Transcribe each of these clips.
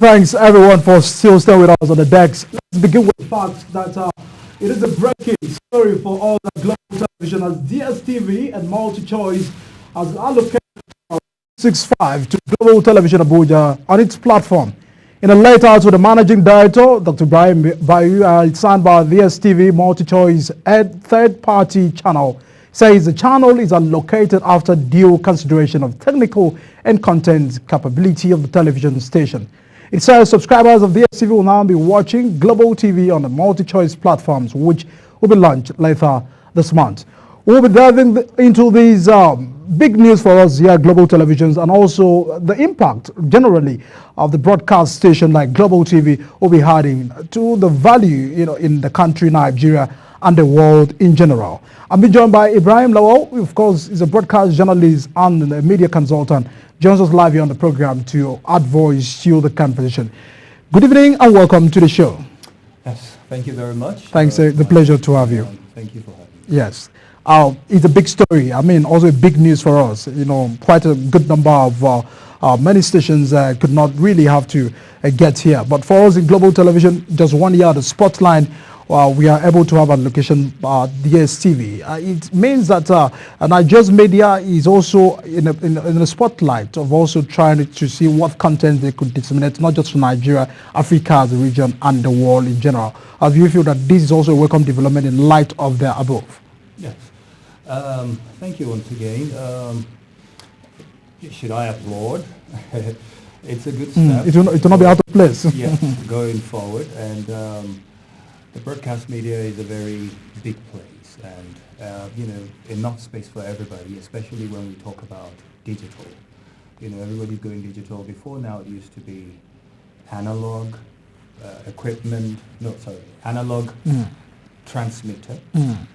Thanks everyone for still staying with us on the decks. Let's begin with the fact that it is a breaking story for all the global television as DSTV and MultiChoice has allocated 65 to Global Television Abuja on its platform. In a letter to the managing director, Dr. Ibrahim Bayu, signed by DSTV MultiChoice and third-party channel, says the channel is allocated after due consideration of technical and content capability of the television station. It says subscribers of DSTV will now be watching Global TV on the MultiChoice platforms, which will be launched later this month. We'll be diving into these big news for us here at Global Televisions, and also the impact generally of the broadcast station like Global TV will be adding to the value, in the country Nigeria and the world in general. I'm being joined by Ibrahim Lawal, who of course is a broadcast journalist and a media consultant. Joins us live here on the program to add voice to the conversation. Good evening and welcome to the show. Yes, thank you very much. Thanks, the pleasure to have you. Thank you for having me. Yes. It's a big story. I mean, also a big news for us. Quite a good number of many stations could not really have to get here. But for us in Global Television, just 1 year, the spotlight, we are able to have a location DSTV. It means that Nigeria's media is also in the spotlight of also trying to see what content they could disseminate, not just for Nigeria, Africa as a region, and the world in general. Do you feel that this is also a welcome development in light of the above? Yes. Thank you once again. Should I applaud? It's a good step. It will not be out of place. Yes, going forward. And the broadcast media is a very big place, and enough space for everybody, especially when we talk about digital. Everybody's going digital. Before now, it used to be analog equipment. No, sorry, analog transmitter,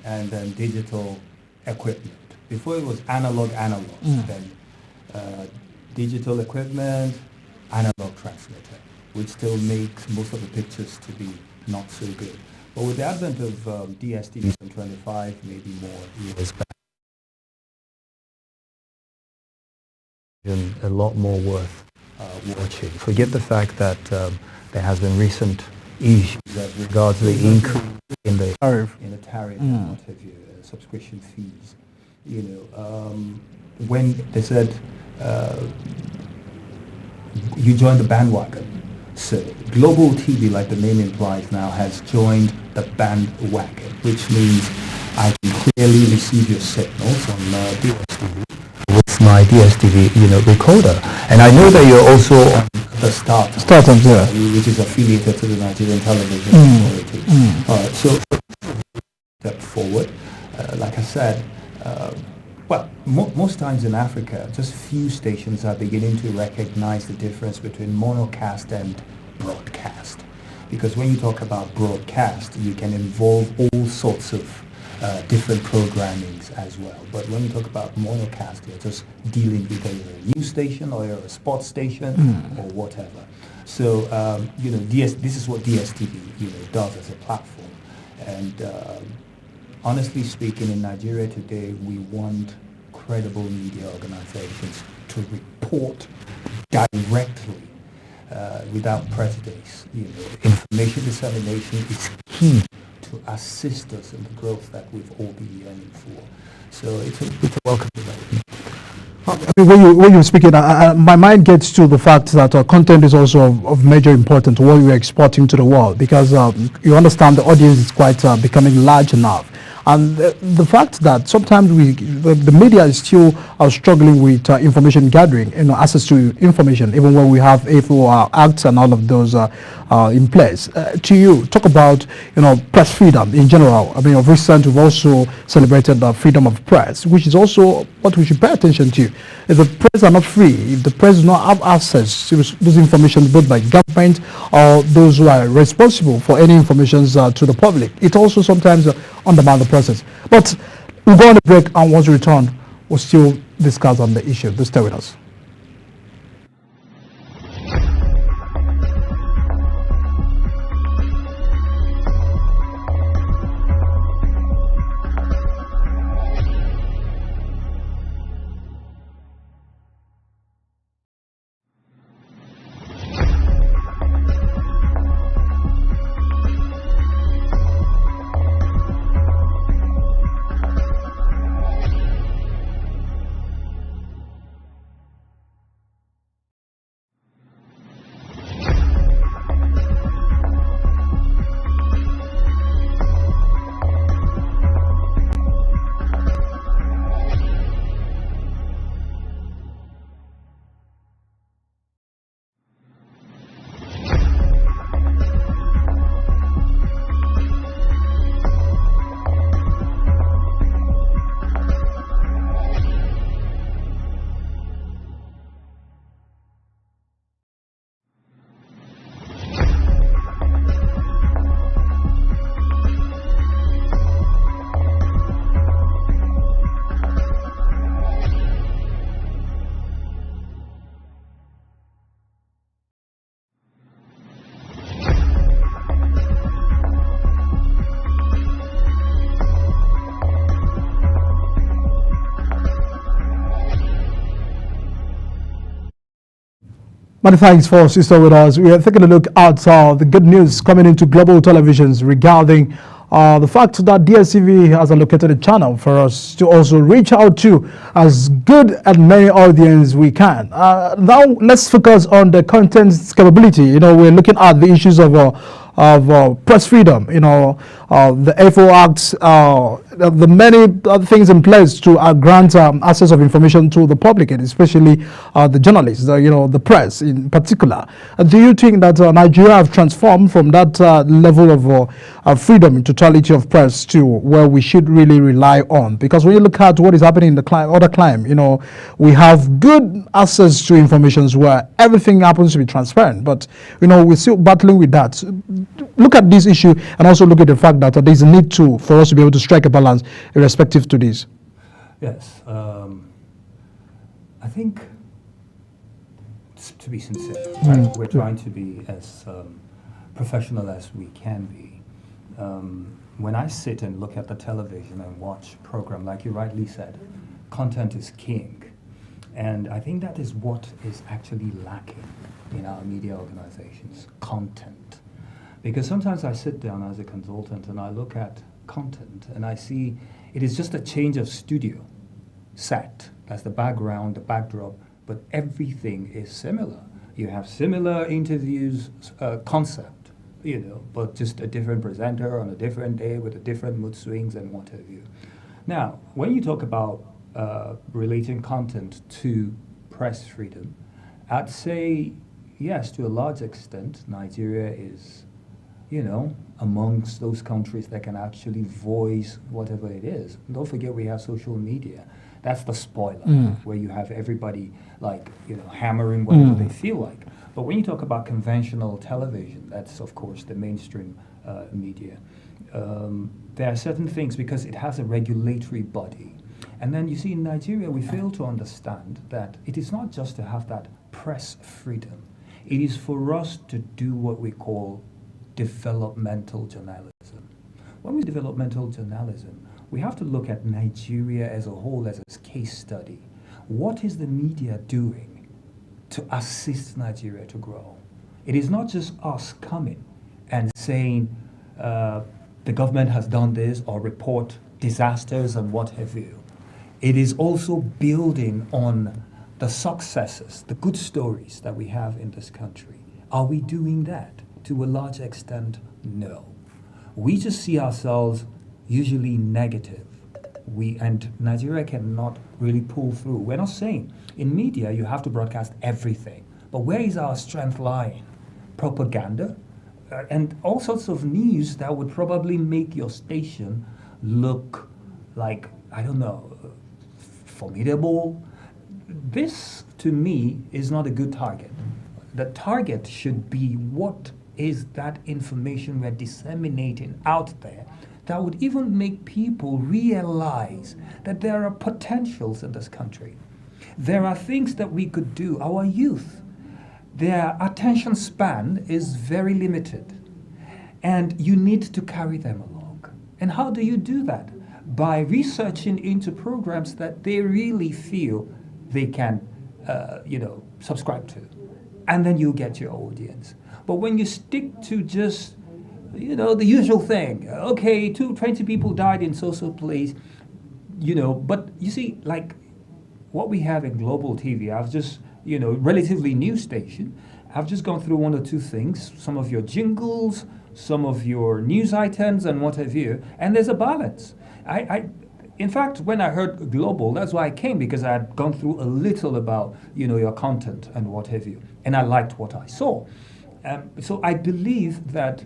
and then digital equipment. Before it was analog, then digital equipment, analog transmitter, which still makes most of the pictures to be not so good. But with the advent of DSTV 25, maybe more years back, a lot more worth watching. Forget the fact that there has been recent issues as regards the increase in the tariff, and what have you, subscription fees. When they said you joined the bandwagon. So Global TV, like the name implies now, has joined the bandwagon, which means I can clearly receive your signals on DSTV with my DSTV, recorder. And I know that you're also on the StarTimes, which is affiliated to the Nigerian Television Authority. All right, so step forward. Like I said, most times in Africa, just few stations are beginning to recognize the difference between monocast and broadcast. Because when you talk about broadcast, you can involve all sorts of different programmings as well. But when you talk about monocast, you're just dealing with a news station or a sports station or whatever. So, this is what DSTV, does as a platform. And honestly speaking, in Nigeria today, we want credible media organizations to report directly without prejudice. Information dissemination is key to assist us in the growth that we've all been yearning for. So it's a welcome development. When you're speaking, my mind gets to the fact that content is also of major importance to what we're exporting to the world, because you understand the audience is quite becoming large enough. And the fact that sometimes the media is still struggling with information gathering, access to information, even when we have AFO acts and all of those in place. To you, talk about press freedom in general. I mean, of recent we've also celebrated the freedom of press, which is also what we should pay attention to. If the press are not free, if the press does not have access to this information, both by government or those who are responsible for any information to the public, it also sometimes undermines the process. But we'll go on a break, and once we return, we'll still discuss on the issue. Do stay with us. Many thanks for sister with us. We are taking a look at the good news coming into global televisions regarding the fact that DSTV has allocated a channel for us to also reach out to as good and many audience we can. Now let's focus on the content's capability. We're looking at the issues of press freedom, the FO Act, the many things in place to grant access of information to the public, and especially the journalists, the press in particular. Do you think that Nigeria have transformed from that level of freedom and totality of press to where we should really rely on? Because when you look at what is happening in the other climb, we have good access to information where everything happens to be transparent, but we're still battling with that. Look at this issue and also look at the fact that there's a need for us to be able to strike a balance irrespective to this. Yes, I think, to be sincere, we're trying to be as professional as we can be. When I sit and look at the television and watch a program, like you rightly said, content is king. And I think that is what is actually lacking in our media organizations, content. Because sometimes I sit down as a consultant and I look at content and I see it is just a change of studio set. That's the background, the backdrop, but everything is similar. You have similar interviews, concept, but just a different presenter on a different day with a different mood swings and what have you. Now, when you talk about relating content to press freedom, I'd say yes, to a large extent, Nigeria is amongst those countries that can actually voice whatever it is. And don't forget we have social media. That's the spoiler, where you have everybody hammering whatever they feel like. But when you talk about conventional television, that's of course the mainstream media. There are certain things because it has a regulatory body. And then you see in Nigeria, we fail to understand that it is not just to have that press freedom. It is for us to do what we call developmental journalism. When we developmental journalism, we have to look at Nigeria as a whole as a case study. What is the media doing to assist Nigeria to grow? It is not just us coming and saying the government has done this or report disasters and what have you. It is also building on the successes, the good stories that we have in this country. Are we doing that? To a large extent, no. We just see ourselves usually negative. And Nigeria cannot really pull through. We're not saying in media you have to broadcast everything, but where is our strength lying? Propaganda and all sorts of news that would probably make your station look like, formidable. This, to me, is not a good target. The target should be what is that information we're disseminating out there that would even make people realize that there are potentials in this country. There are things that we could do. Our youth, their attention span is very limited, and you need to carry them along. And how do you do that? By researching into programs that they really feel they can, subscribe to. And then you get your audience. But when you stick to just, the usual thing, okay, 20 people died in so-so place, but you see, like what we have in global TV, I've just, relatively new station, I've just gone through one or two things, some of your jingles, some of your news items and what have you, and there's a balance. In fact, when I heard global, that's why I came, because I had gone through a little about, your content and what have you, and I liked what I saw. So I believe that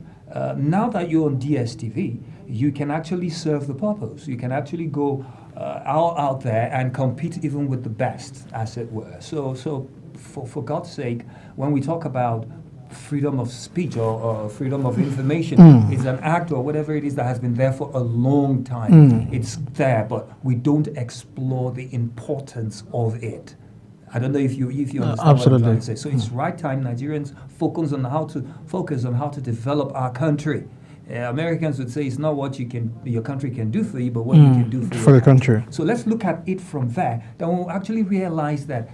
now that you're on DSTV, you can actually serve the purpose. You can actually go out there and compete even with the best, as it were. So for God's sake, when we talk about freedom of speech or freedom of information, it's an act or whatever it is that has been there for a long time. It's there, but we don't explore the importance of it. I don't know if you understand what I'm trying to say. So it's right time Nigerians focus on how to develop our country. Americans would say it's not what your country can do for you, but what you can do for the country. So let's look at it from there. Then we'll actually realize that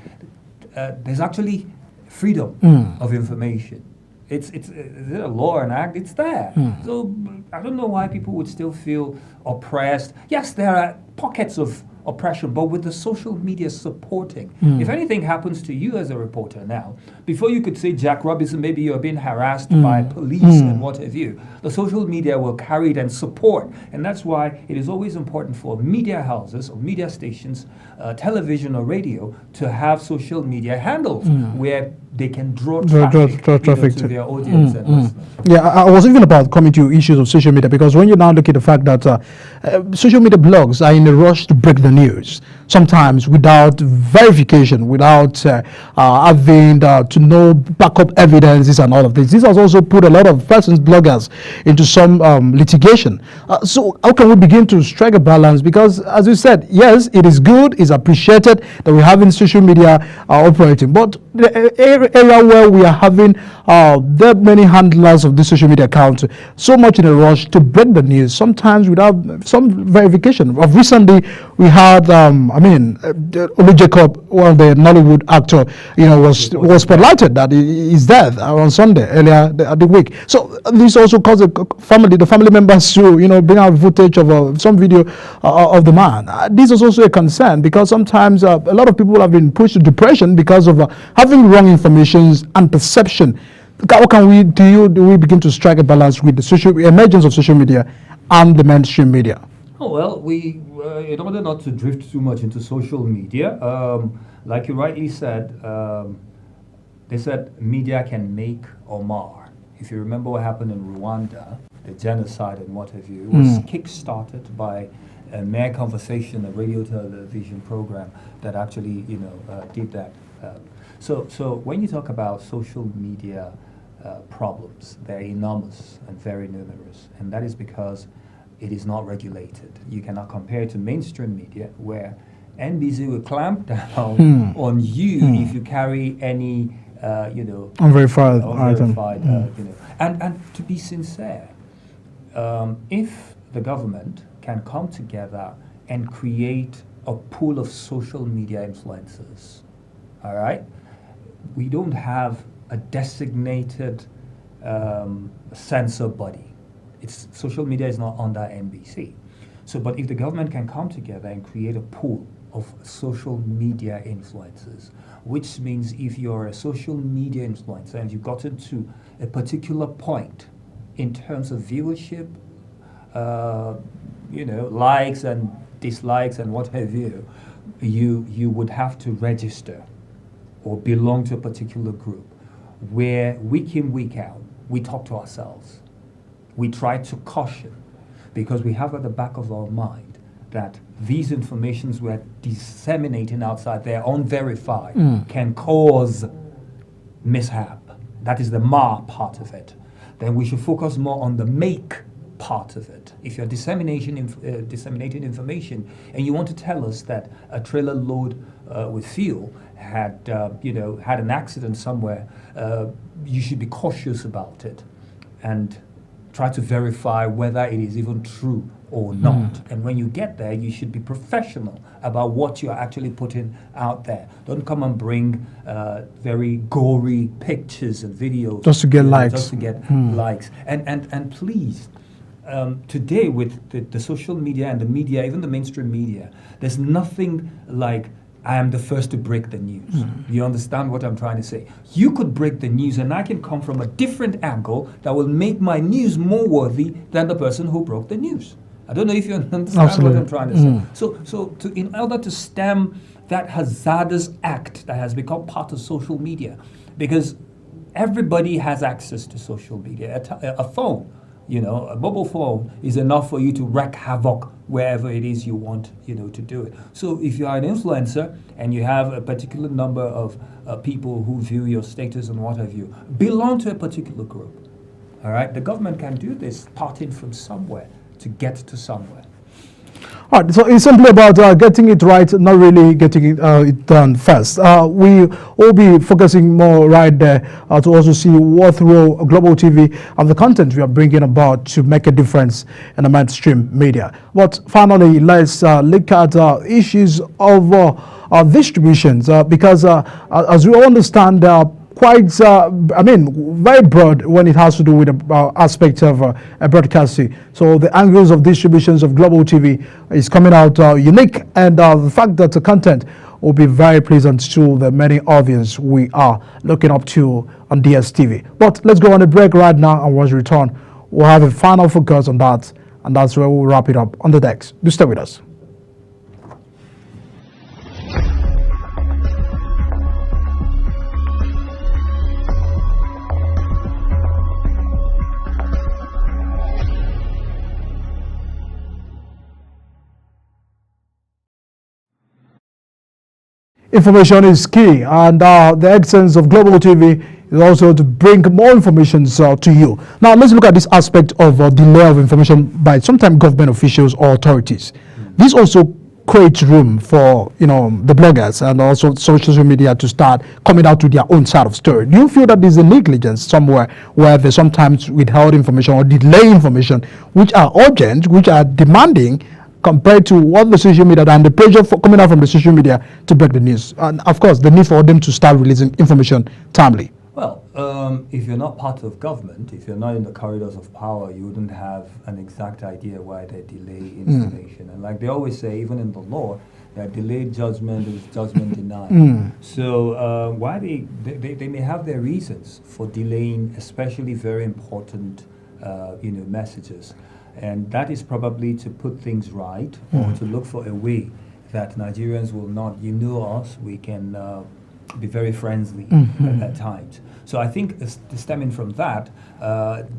there's actually freedom of information. It's a law and act. It's there. So I don't know why people would still feel oppressed. Yes, there are pockets of oppression, but with the social media supporting. If anything happens to you as a reporter now, before you could say Jack Robinson, maybe you're being harassed by police and what have you, the social media will carry it and support. And that's why it is always important for media houses or media stations, television or radio, to have social media handles where they can draw traffic to their audience and listeners. Yeah, I was even about coming to issues of social media, because when you now look at the fact that social media blogs are in a rush to break the news, sometimes without verification, without having to know backup evidences and all of this. This has also put a lot of persons, bloggers, into some litigation. So how can we begin to strike a balance? Because as you said, yes, it is good, it's appreciated that we're having social media operating, but the area where we are having there many handlers of the social media account so much in a rush to break the news, sometimes without some verification. Recently, we had Olu Jacob, one of the Nollywood actor, was spotlighted that he's dead on Sunday earlier the week. So this also caused the family members to bring out footage of some video of the man. This is also a concern, because sometimes a lot of people have been pushed to depression because of having wrong information and perception. How can do we begin to strike a balance with the emergence of social media and the mainstream media? Oh, well, we in order not to drift too much into social media, like you rightly said, they said media can make or mar. If you remember what happened in Rwanda, the genocide and what have you, was kick-started by a mere conversation, a radio television program that actually, did that. So when you talk about social media problems, they're enormous and very numerous, and that is because it is not regulated. You cannot compare it to mainstream media, where NBC will clamp down on you if you carry any, unverified item. And to be sincere, if the government can come together and create a pool of social media influencers, all right, we don't have a designated censor body. Social media is not under NBC. So, but if the government can come together and create a pool of social media influencers, which means if you're a social media influencer and you've gotten to a particular point in terms of viewership, likes and dislikes and what have you, you would have to register or belong to a particular group where week in, week out, we talk to ourselves. We try to caution, because we have at the back of our mind that these informations we're disseminating outside there, unverified, can cause mishap. That is the mar part of it. Then we should focus more on the make part of it. If you're disseminating information and you want to tell us that a trailer load with fuel had an accident somewhere, you should be cautious about it and try to verify whether it is even true or not. And when you get there, you should be professional about what you're actually putting out there. Don't come and bring very gory pictures and videos just to get likes. Just to get likes. And please, today with the social media and the media, even the mainstream media, there's nothing like I am the first to break the news. You understand what I'm trying to say? You could break the news and I can come from a different angle that will make my news more worthy than the person who broke the news. I don't know if you understand what I'm trying to say. So in order to stem that hazardous act that has become part of social media, because everybody has access to social media, a phone, a mobile phone is enough for you to wreak havoc wherever it is you want, to do it. So if you are an influencer and you have a particular number of people who view your status and what have you, belong to a particular group, all right? The government can do this, starting from somewhere to get to somewhere. All right, so it's simply about getting it right, not really getting it done first. We will be focusing more right there to also see what role Global TV and the content we are bringing about to make a difference in the mainstream media. But finally, let's look at issues of distributions, because as we all understand, quite, very broad when it has to do with the aspect of broadcasting. So the angles of distributions of Global TV is coming out unique, and the fact that the content will be very pleasant to the many audience we are looking up to on DSTV. But let's go on a break right now, and once we return, we'll have a final focus on that, and that's where we'll wrap it up on the decks. Do stay with us. Information is key, and the essence of Global TV is also to bring more information to you. Now, let's look at this aspect of delay of information by sometimes government officials or authorities. This also creates room for the bloggers and also social media to start coming out to their own side of story. Do you feel that there's a negligence somewhere where they sometimes withheld information or delay information which are urgent, which are demanding, compared to what the social media and the pressure coming out from the social media to break the news, and of course the need for them to start releasing information timely? Well, if you're not part of government, if you're not in the corridors of power, you wouldn't have an exact idea why they delay information. And like they always say, even in the law, that delayed judgment is judgment denied. So why they may have their reasons for delaying, especially very important messages. And that is probably to put things right, or to look for a way that Nigerians will not, us, we can be very friendly at times. So I think stemming from that,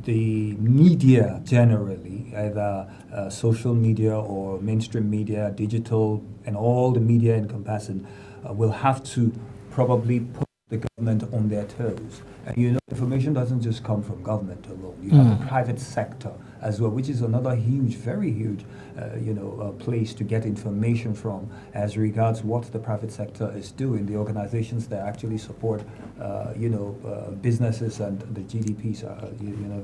the media generally, either social media or mainstream media, digital, and all the media encompassing, will have to probably put the government on their toes. And information doesn't just come from government alone. You have the private sector as well, which is another huge, very huge, place to get information from as regards what the private sector is doing, the organizations that actually support, businesses and the GDPs,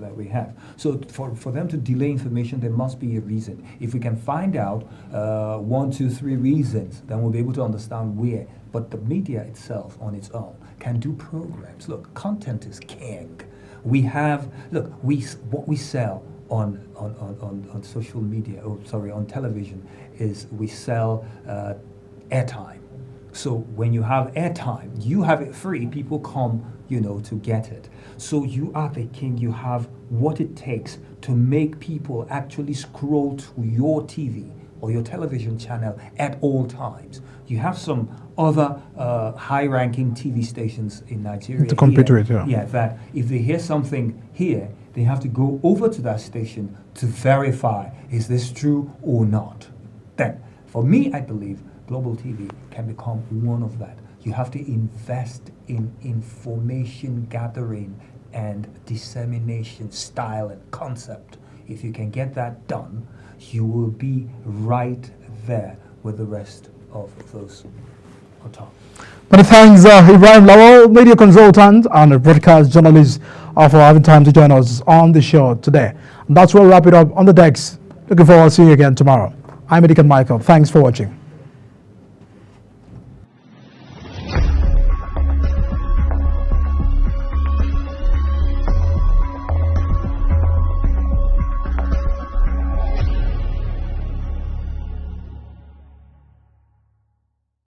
that we have. So for them to delay information, there must be a reason. If we can find out 1, 2, 3 reasons, then we'll be able to understand where. But the media itself on its own can do programs. Look, content is king. What we sell on social media, on television, is we sell airtime. So when you have airtime, you have it free, people come, to get it. So you are the king, you have what it takes to make people actually scroll to your TV or your television channel at all times. You have some other high-ranking TV stations in Nigeria to compete with, yeah, that if they hear something here, they have to go over to that station to verify, is this true or not? Then, for me, I believe Global TV can become one of that. You have to invest in information gathering and dissemination style and concept. If you can get that done, you will be right there with the rest of those on top. Many thanks, Ibrahim Lawal, media consultant and a broadcast journalist, for having time to join us on the show today. And that's where we wrap it up on the decks. Looking forward to seeing you again tomorrow. I'm Edikan Michael. Thanks for watching.